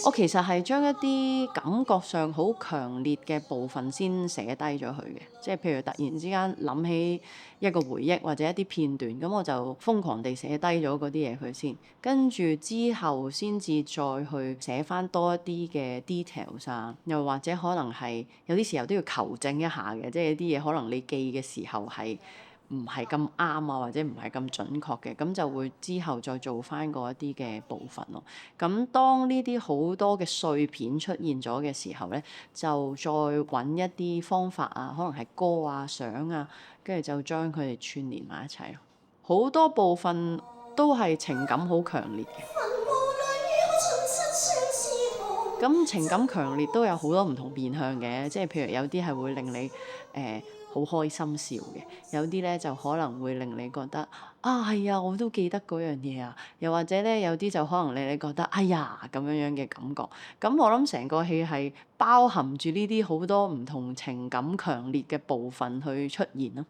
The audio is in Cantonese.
我其實係將一啲感覺上好強烈嘅部分先寫低咗佢嘅，即係譬如突然之間諗起一個回憶或者一啲片段，咁我就瘋狂地寫低咗嗰啲嘢佢先，跟住之後先至再去寫翻多一啲嘅 details 啊，又或者可能係有啲時候都要求證一下嘅，即係有啲嘢可能你記嘅時候係唔係咁啱啊，或者唔係咁準確嘅，咁就會之後再做翻嗰一啲嘅部分咯。咁當呢啲好多嘅碎片出現咗嘅時候咧，就再揾一啲方法啊，可能係歌啊、相啊，跟住就將佢哋串連埋一齊咯。好多部分都係情感好強烈嘅。咁情感強烈都有好多唔同面向嘅，即係譬如有啲係會令你好開心笑嘅，有啲咧就可能會令你覺得啊係啊，我都記得嗰樣嘢啊，又或者咧有啲就可能令你覺得哎呀咁樣樣嘅感覺。咁我諗成個戲係包含住呢啲好多唔同情感強烈嘅部分去出現咯。